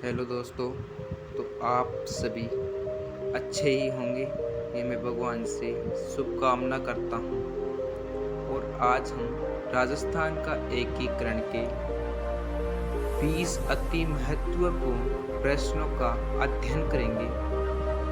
Hello दोस्तों। तो आप सभी अच्छे ही होंगे, ये मैं भगवान से शुभकामना करता हूँ। और आज हम राजस्थान का एकीकरण के 20 अति महत्वपूर्ण प्रश्नों का अध्ययन करेंगे।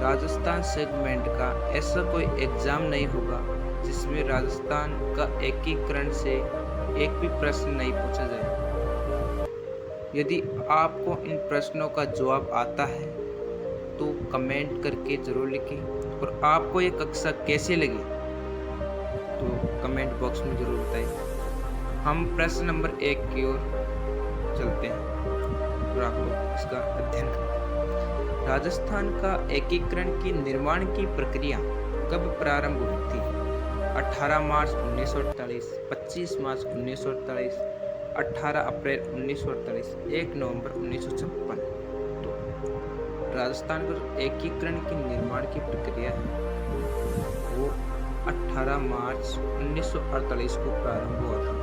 राजस्थान सेगमेंट का ऐसा कोई एग्जाम नहीं होगा जिसमें राजस्थान का एकीकरण से एक भी प्रश्न नहीं पूछा जाए। यदि आपको इन प्रश्नों का जवाब आता है तो कमेंट करके ज़रूर लिखें, और आपको ये कक्षा कैसे लगी तो कमेंट बॉक्स में ज़रूर बताएं। हम प्रश्न नंबर 1 की ओर चलते हैं और आपको इसका अध्ययन करें। राजस्थान का एकीकरण की निर्माण की प्रक्रिया कब प्रारंभ हुई थी? 18 मार्च 1948, 25 मार्च 1948, 18 अप्रैल 1948, 1 नवंबर 1956। तो राजस्थान का एकीकरण की निर्माण की प्रक्रिया है वो 18 मार्च 1948 को प्रारंभ हुआ था।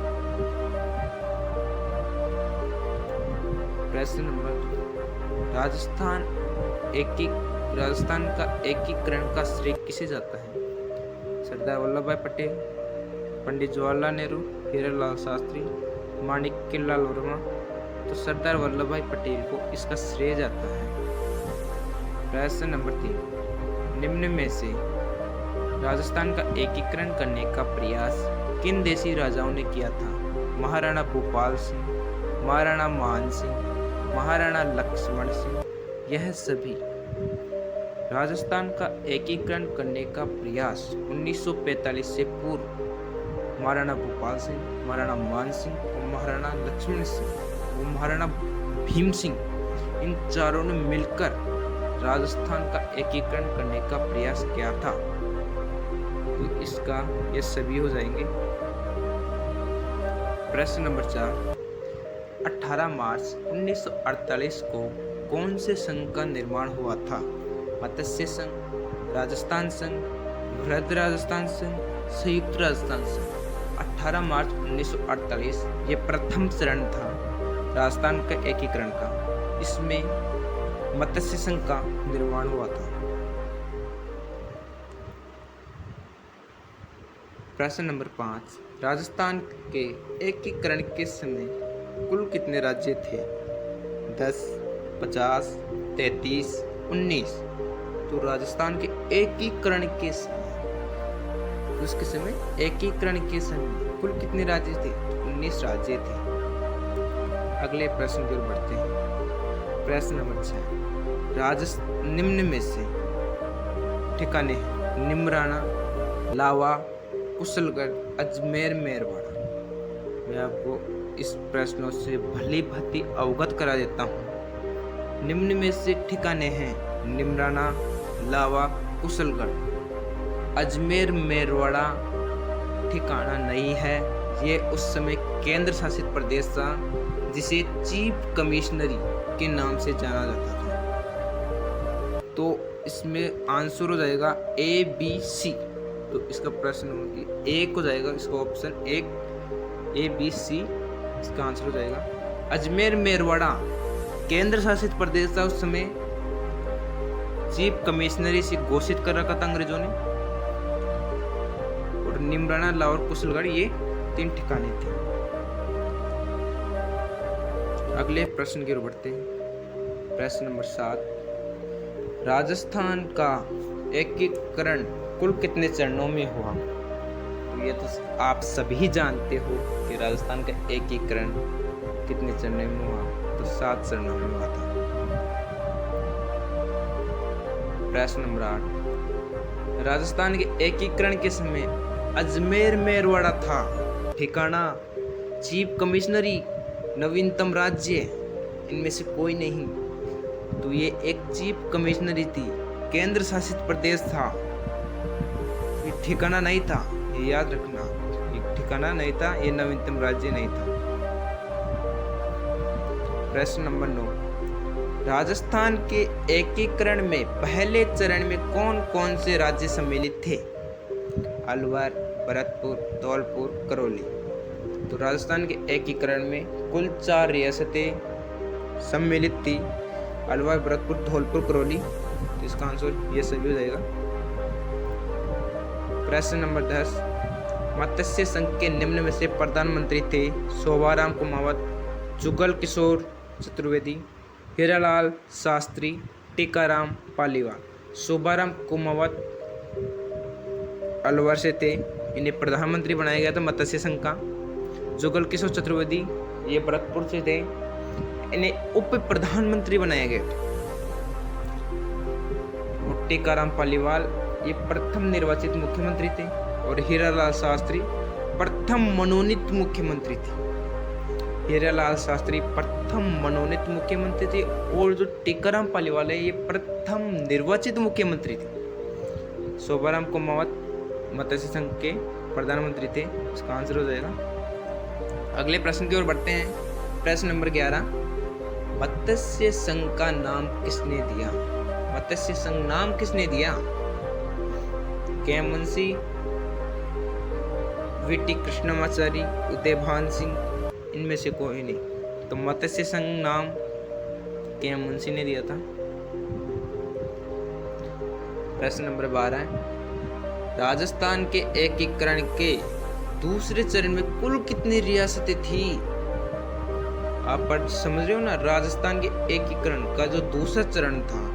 प्रश्न नंबर 2, राजस्थान का एकीकरण का श्रेय किसे जाता है? सरदार वल्लभ भाई पटेल, पंडित जवाहरलाल नेहरू, हीरालाल शास्त्री, माणिक्यलाल वर्मा। तो सरदार वल्लभ भाई पटेल को इसका श्रेय जाता है। प्रश्न नंबर 3, निम्न में से राजस्थान का एकीकरण करने का प्रयास किन देशी राजाओं ने किया था? महाराणा भूपाल सिंह, महाराणा मान सिंह, महाराणा लक्ष्मण सिंह। यह सभी राजस्थान का एकीकरण करने का प्रयास 1945 से पूर्व महाराणा भूपाल सिंह, महाराणा मान सिंह और महाराणा लक्ष्मण सिंह और महाराणा भीम सिंह, इन चारों ने मिलकर राजस्थान का एकीकरण करने का प्रयास किया था। तो इसका ये सभी हो जाएंगे। प्रश्न नंबर 4, 18 मार्च 1948 को कौन से संघ का निर्माण हुआ था? मत्स्य संघ, राजस्थान संघ, वृहद राजस्थान संघ, संयुक्त राजस्थान संघ। 18 मार्च 1948 ये प्रथम चरण था राजस्थान के एकीकरण का। इसमें मत्स्य संघ का निर्माण हुआ था। प्रश्न नंबर 5, राजस्थान के एकीकरण के समय कुल कितने राज्य थे? 10, 50, 33, 19। तो राजस्थान के एकीकरण के समय, उसके समय एकीकरण के समय कुल कितने राज्य थे? 19 राज्य थे। अगले प्रश्न की ओर बढ़ते हैं। प्रश्न नंबर 6, निम्न में से ठिकाने हैं निमराना, लावा, कुशलगढ़, अजमेर, मेरवाड़ा। मैं आपको इस प्रश्नों से भली भांति अवगत करा देता हूँ। निम्न में से ठिकाने हैं निमराना, लावा, कुशलगढ़। अजमेर, मेरवाड़ा ठिकाना नहीं है। ये उस समय केंद्र शासित प्रदेश था जिसे चीफ कमिश्नरी के नाम से जाना जाता था। तो इसमें आंसर हो जाएगा ए, बी, सी। तो इसका प्रश्न एक हो जाएगा, इसका ऑप्शन एक ए, बी, सी इसका आंसर हो जाएगा। अजमेर मेरवाड़ा केंद्र शासित प्रदेश था उस समय, चीफ कमिश्नरी से घोषित कर रखा था अंग्रेजों ने। और निमराना, लाहौर, कुशलगढ़ ये 3 ठिकाने थे। अगले प्रश्न की ओर बढ़ते हैं। प्रश्न नंबर 7, राजस्थान का एकीकरण कुल कितने चरणों में हुआ? तो ये तो आप सभी जानते हो कि राजस्थान का एकीकरण कितने चरणों में हुआ। तो 7 चरणों में हुआ था। प्रश्न नंबर 8, राजस्थान के एकीकरण के समय अजमेर मेरवाड़ा था ठिकाना, चीफ कमिश्नरी, नवीनतम राज्य, इनमें से कोई नहीं। तो ये एक चीफ कमिश्नरी थी, केंद्र शासित प्रदेश था, ये ठिकाना नहीं था। ये याद रखना, ये ठिकाना नहीं था, ये नवीनतम राज्य नहीं था। प्रश्न नंबर 9, राजस्थान के एकीकरण में पहले चरण में कौन कौन से राज्य सम्मिलित थे? अलवर, भरतपुर, धौलपुर, करौली। तो राजस्थान के एकीकरण में कुल 4 रियासतें सम्मिलित थी। अलवर, भरतपुर, धौलपुर, करौली। तो इसका आंसर ये सभी हो जाएगा। प्रश्न नंबर 10, मत्स्य संघ के निम्न में से प्रधानमंत्री थे? शोभाराम कुमावत, जुगल किशोर चतुर्वेदी, हीरालाल शास्त्री, टीकाराम पालीवाल। शोभाराम कुमावत अलवर से थे, इन्हें प्रधानमंत्री बनाया गया था मत्स्य संघ का। जुगल किशोर चतुर्वेदी ये भरतपुर से थे, इन्हें उप प्रधानमंत्री बनाया गया था। टीकाराम पालीवाल ये प्रथम निर्वाचित मुख्यमंत्री थे और हीरालाल शास्त्री प्रथम मनोनीत मुख्यमंत्री थे। हीरालाल शास्त्री प्रथम मनोनीत मुख्यमंत्री थे और जो टीकाराम पालीवाल है ये प्रथम निर्वाचित मुख्यमंत्री थे। शोभाराम कुमावत मत्स्य संघ के प्रधानमंत्री थे, इसका आंसर हो जाएगा। अगले प्रश्न की ओर बढ़ते हैं। प्रश्न नंबर 11, मत्स्य संघ का नाम किसने दिया? मत्स्य संघ नाम किसने दिया? के मुंशी, वीटी कृष्णमाचारी, उदयभान सिंह, इनमें से कोई नहीं। तो मत्स्य संघ नाम के मुंशी ने दिया था। प्रश्न नंबर 12, राजस्थान के एकीकरण के दूसरे चरण में कुल कितनी रियासतें थी? आप पर समझ रहे हो ना, राजस्थान के एकीकरण का जो दूसरा चरण था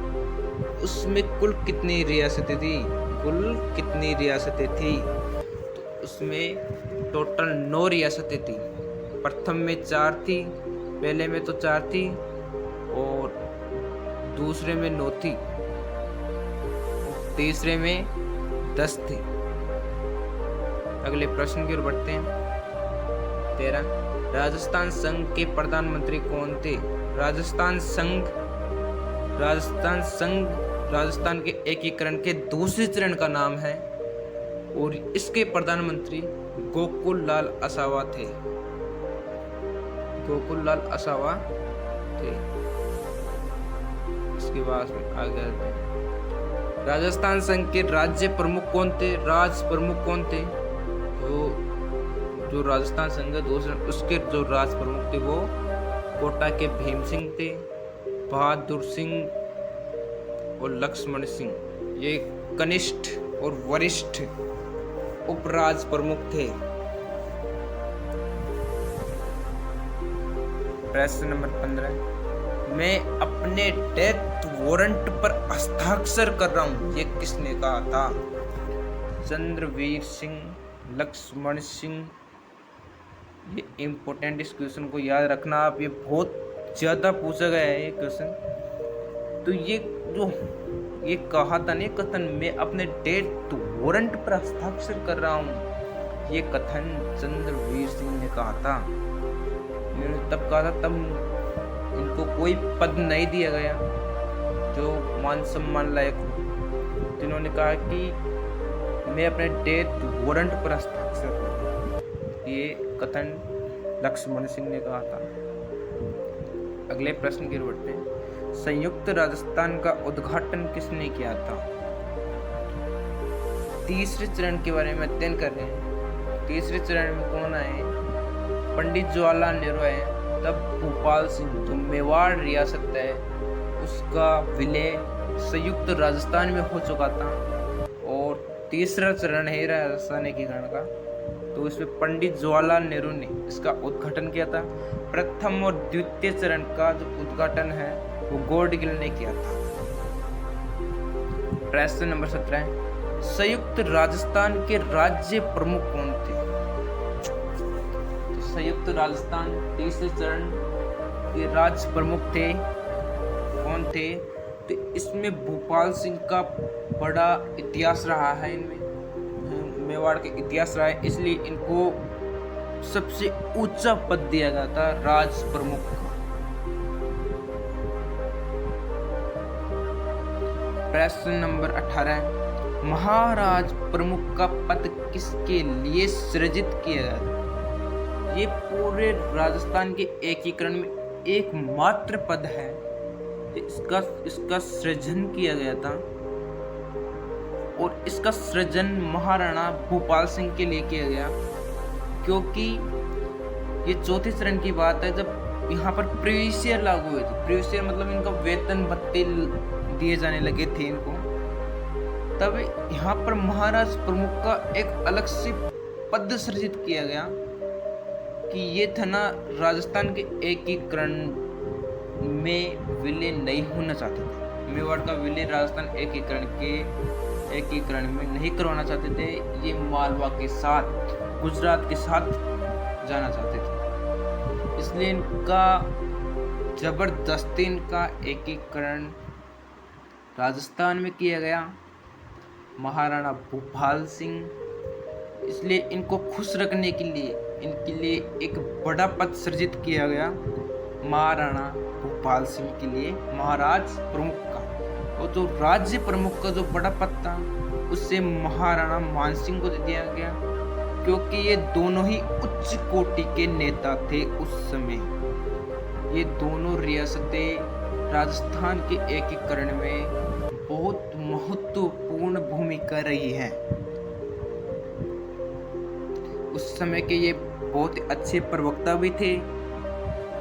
उसमें कुल कितनी रियासतें थी? कुल कितनी रियासतें थी? तो उसमें टोटल 9 रियासतें थी। प्रथम में 4 थी, पहले में तो 4 थी और दूसरे में 9 थी, तीसरे में 10 थी। अगले प्रश्न की ओर बढ़ते हैं। 13, राजस्थान संघ के प्रधानमंत्री कौन थे? राजस्थान संघ राजस्थान के एकीकरण के दूसरे चरण का नाम है और इसके प्रधानमंत्री गोकुल लाल आसावा थे। गोकुल लाल आसावा थे। इसके बाद आगे आते हैं। राजस्थान संघ के राज्य प्रमुख कौन थे? राज प्रमुख कौन थे? तो जो राजस्थान संघ दूसरे उसके जो राज प्रमुख थे वो कोटा के भीम सिंह थे, बहादुर सिंह और लक्ष्मण सिंह। ये कनिष्ठ और वरिष्ठ उपराज प्रमुख थे। प्रश्न नंबर 15, मैं अपने डेथ वारंट पर हस्ताक्षर कर रहा हूं, ये किसने कहा था? चंद्रवीर सिंह, लक्ष्मण सिंह। ये इम्पोर्टेंट, इस क्वेश्चन को याद रखना आप, ये बहुत ज्यादा पूछा गया है ये क्वेश्चन। तो ये कहा था नहीं कथन, मैं अपने डेथ वारंट पर हस्ताक्षर कर रहा हूँ, ये कथन चंद्रवीर सिंह ने कहा था। मैंने तब कहा था, तब इनको कोई पद नहीं दिया गया जो मान सम्मान लायक हो। जिन्होंने कहा कि मैं अपने डेथ वारंट पर हस्ताक्षर करूँ, ये कथन लक्ष्मण सिंह ने कहा था। अगले प्रश्न की ओर बढ़ते हैं। संयुक्त राजस्थान का उद्घाटन किसने किया था? तीसरे चरण के बारे में अध्ययन कर रहे हैं। तीसरे चरण में कौन आए? पंडित जवाहरलाल नेहरू है। तब भोपाल सिंह जो मेवाड़ रियासत है उसका विलय संयुक्त राजस्थान में हो चुका था और तीसरा चरण है राजस्थान एकीकरण का, तो इसमें पंडित जवाहरलाल नेहरू ने इसका उद्घाटन किया था। प्रथम और द्वितीय चरण का जो उद्घाटन है वो गॉडगिल ने किया था। प्रश्न नंबर 17, संयुक्त राजस्थान के राज्य प्रमुख कौन थे? तो संयुक्त राजस्थान तीसरे चरण के राज्य प्रमुख थे, कौन थे? तो इसमें भोपाल सिंह का बड़ा इतिहास रहा है, इनमें मेवाड़ के इतिहास रहा है, इसलिए इनको सबसे ऊंचा पद दिया गया था राज प्रमुख का। प्रश्न नंबर 18, महाराज प्रमुख का पद किसके लिए सृजित किया गया था? ये पूरे राजस्थान के एकीकरण में एकमात्र पद है, इसका सृजन किया गया था और इसका सृजन महाराणा भोपाल सिंह के लिए किया गया, क्योंकि ये चौथे चरण की बात है जब यहाँ पर प्रीवियस ईयर लागू हुए थे। प्रीवियस ईयर मतलब इनका वेतन भत्ते दिए जाने लगे थे इनको। तब यहाँ पर महाराज प्रमुख का एक अलग से पद सृजित किया गया कि ये था ना, राजस्थान के एकीकरण में विलय नहीं होना चाहते थे। मेवाड़ का विलय राजस्थान एकीकरण में नहीं करवाना चाहते थे। ये मालवा के साथ, गुजरात के साथ जाना चाहते थे, इसलिए इनका जबरदस्ती इनका एकीकरण राजस्थान में किया गया। महाराणा भूपाल सिंह, इसलिए इनको खुश रखने के लिए इनके लिए एक बड़ा पद सृजित किया गया महाराणा भूपाल सिंह के लिए, महाराज प्रमुख का। और जो राज्य प्रमुख का जो बड़ा पद था उससे महाराणा मानसिंह को दे दिया गया, क्योंकि ये दोनों ही उच्च कोटि के नेता थे उस समय। ये दोनों रियासतें राजस्थान के एकीकरण में बहुत महत्वपूर्ण भूमिका रही है। उस समय के ये बहुत अच्छे प्रवक्ता भी थे।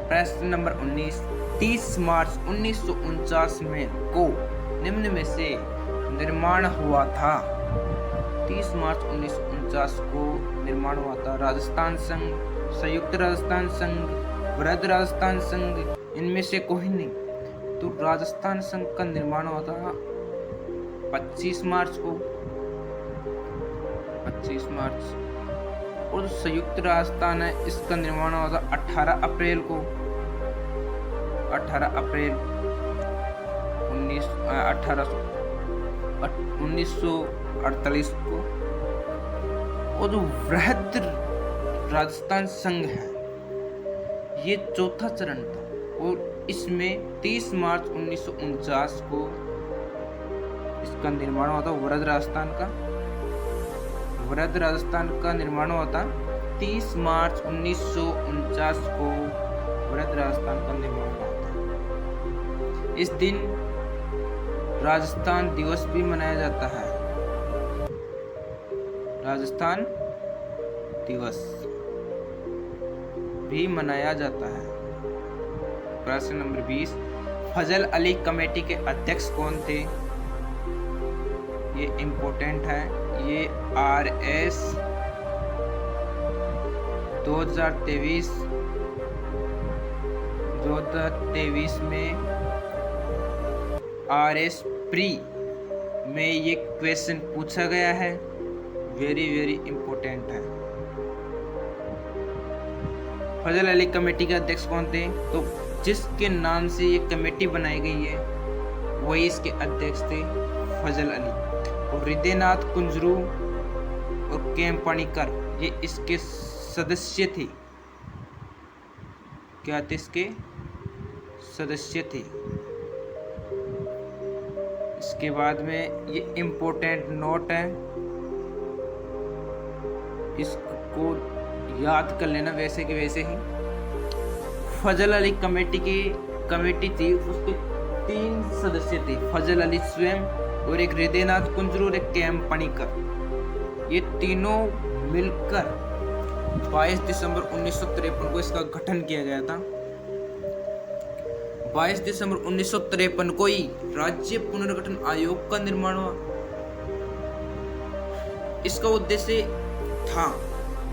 प्रश्न नंबर 19, 30 मार्च 1949 में को निम्न में से निर्माण हुआ था। 30 मार्च 1949 को निर्माण हुआ था राजस्थान संघ, संयुक्त राजस्थान संघ, वृहद राजस्थान संघ, इनमें से कोई नहीं। तो राजस्थान संघ का निर्माण हुआ था 25 मार्च को, 25 मार्च। और संयुक्त राजस्थान है, इसका निर्माण हुआ था 18 अप्रैल को, 18 अप्रैल 1948 को। और जो वृहद राजस्थान संघ है ये चौथा चरण था, और इसमें 30 मार्च 1949 को इसका निर्माण हुआ था। वृहद राजस्थान का निर्माण हुआ था 30 मार्च 1949 को, वृहद राजस्थान का निर्माण हुआ था। इस दिन राजस्थान दिवस भी मनाया जाता है, राजस्थान दिवस भी मनाया जाता है। प्रश्न नंबर 20, फजल अली कमेटी के अध्यक्ष कौन थे? ये इम्पोर्टेंट है। ये RS 2023 में RS प्री में ये क्वेश्चन पूछा गया है, वेरी इम्पोर्टेंट है। फजल अली कमेटी के अध्यक्ष कौन थे? तो जिसके नाम से ये कमेटी बनाई गई है वही इसके अध्यक्ष थे, फजल अली। और हृदयनाथ कुंजरू और केम पणिकर ये इसके सदस्य थे। क्या थे? इसके सदस्य थे। इसके बाद में ये इम्पोर्टेंट नोट है, इसको याद कर लेना वैसे के वैसे ही। फजल अली कमेटी थी, उसके 3 सदस्य थे, फजल अली स्वयं और एक हृदयनाथ कुंजरू और एक केम पणिकर। ये तीनों मिलकर 22 दिसंबर 1953 को इसका गठन किया गया था। 22 दिसंबर 1953 को ही राज्य पुनर्गठन आयोग का निर्माण हुआ। इसका उद्देश्य था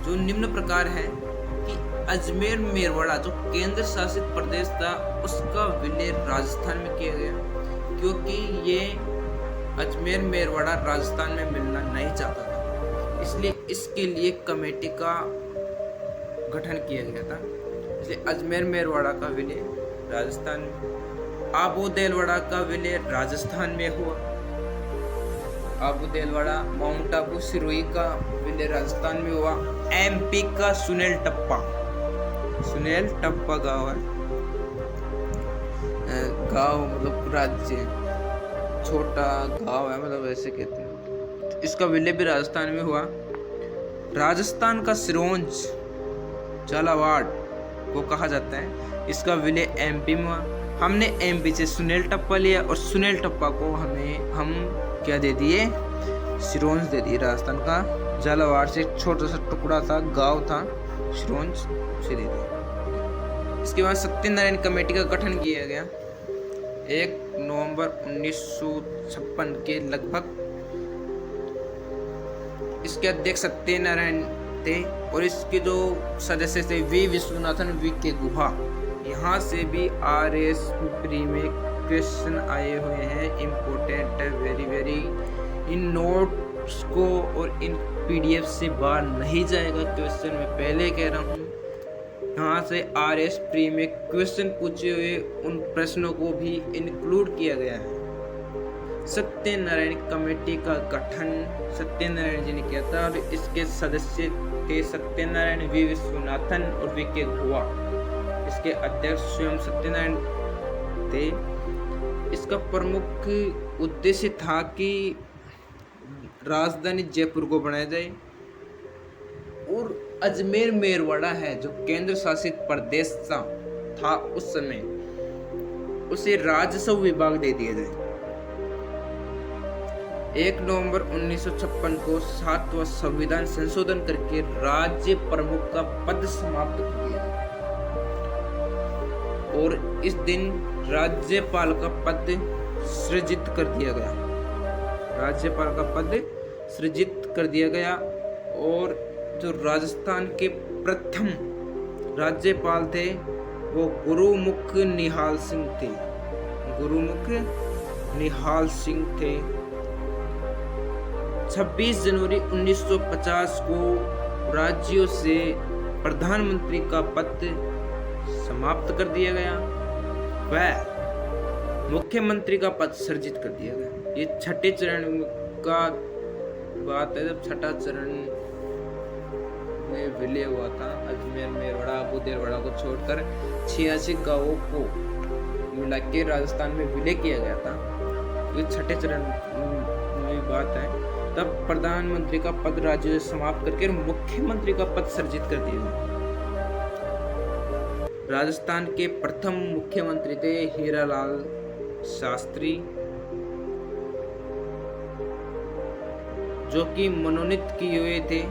जो निम्न प्रकार है कि अजमेर मेरवाड़ा जो केंद्र शासित प्रदेश था उसका विलय राजस्थान में किया गया, क्योंकि ये अजमेर मेरवाड़ा राजस्थान में मिलना नहीं चाहता था, इसलिए इसके लिए कमेटी का गठन किया गया था। इसलिए अजमेर मेरवाड़ा का विलय राजस्थान में, आबू देलवाड़ा का विलय राजस्थान में हुआ। आबू देलवाड़ा, माउंट आबू सिरोही का विलय राजस्थान में हुआ। MP का सुनेल टप्पा गांव है, गांव मतलब राज्य, छोटा गांव है, मतलब ऐसे कहते हैं। इसका विलय भी राजस्थान में हुआ। राजस्थान का सिरोंज झालावाड़ को कहा जाता है, इसका विलय MP में हुआ। हमने MP से सुनेल टप्पा लिया और सुनेल टप्पा को हम क्या दे दिए? सिरोंज दे दिए। राजस्थान का झालावाड़ से एक छोटा सा टुकड़ा था, गांव था, सिरोंज से दे दिया। इसके बाद सत्यनारायण कमेटी का गठन किया गया 1 नवंबर 1956 के लगभग। इसके अध्यक्ष सत्यनारायण थे और इसके जो सदस्य थे वी विश्वनाथन, वी के गुहा। यहाँ से भी RS प्री में क्वेश्चन आए हुए हैं, इम्पोर्टेंट है, वेरी वेरी। इन नोट्स को और इन PDF से बाहर नहीं जाएगा क्वेश्चन, मैं पहले कह रहा हूँ। यहाँ से RS प्री में क्वेश्चन पूछे हुए उन प्रश्नों को भी इंक्लूड किया गया है। सत्यनारायण कमेटी का गठन सत्यनारायण जी ने किया था और इसके सदस्य थे सत्यनारायण, वी विश्वनाथन और वी के गुहा। इसके अध्यक्ष स्वयं सत्यनारायण थे। इसका प्रमुख उद्देश्य था कि राजधानी जयपुर को बनाया जाए और अजमेर मेरवाड़ा है जो केंद्र शासित प्रदेश था उस समय, उसे राजस्व विभाग दे दिया जाए। 1 नवंबर 1956 को 7वां संविधान संशोधन करके राज्य प्रमुख का पद समाप्त कर दिया और इस दिन राज्यपाल का पद सृजित कर दिया गया। राज्यपाल का पद सृजित कर दिया गया और जो राजस्थान के प्रथम राज्यपाल थे वो गुरुमुख निहाल सिंह थे। गुरुमुख निहाल सिंह थे। 26 जनवरी 1950 को राज्यों से प्रधानमंत्री का पद समाप्त कर दिया गया व मुख्यमंत्री का पद सृजित कर दिया गया। ये छठे चरण का बात है, जब छठा चरण में विलय हुआ था। अजमेर मेरवाड़ा बुदेलवाड़ा को छोड़कर 86 गांवों को मिला के राजस्थान में विलय किया गया था। ये छठे चरण में बात है। तब प्रधानमंत्री का पद राज्य से समाप्त करके मुख्यमंत्री का पद सृजित कर दिया गया। राजस्थान के प्रथम मुख्यमंत्री थे हीरालाल शास्त्री, जो कि मनोनीत किए हुए थे।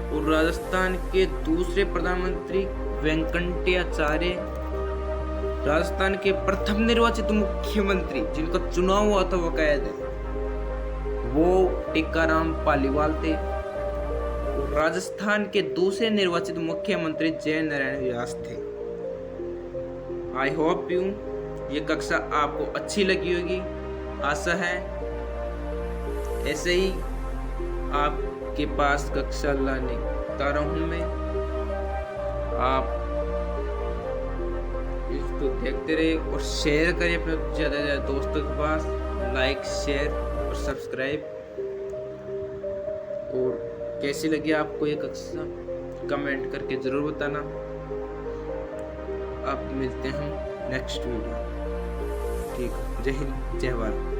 और राजस्थान के दूसरे प्रधानमंत्री वेंकटाचार्य, राजस्थान के प्रथम निर्वाचित मुख्यमंत्री जिनका चुनाव हुआ था वो कैद है, वो टीकाराम पालीवाल थे। और राजस्थान के दूसरे निर्वाचित मुख्यमंत्री जयनारायण व्यास थे। आई होप यू ये कक्षा आपको अच्छी लगी होगी। आशा है ऐसे ही आपके पास कक्षा लाने का रहूं मैं। आप इसको देखते रहे और शेयर करें अपने ज़्यादा से ज़्यादा दोस्तों के पास। लाइक, शेयर और सब्सक्राइब। और कैसी लगी आपको ये कक्षा कमेंट करके ज़रूर बताना। अब मिलते हैं नेक्स्ट वीडियो। ठीक, जय हिंद, जय भारत।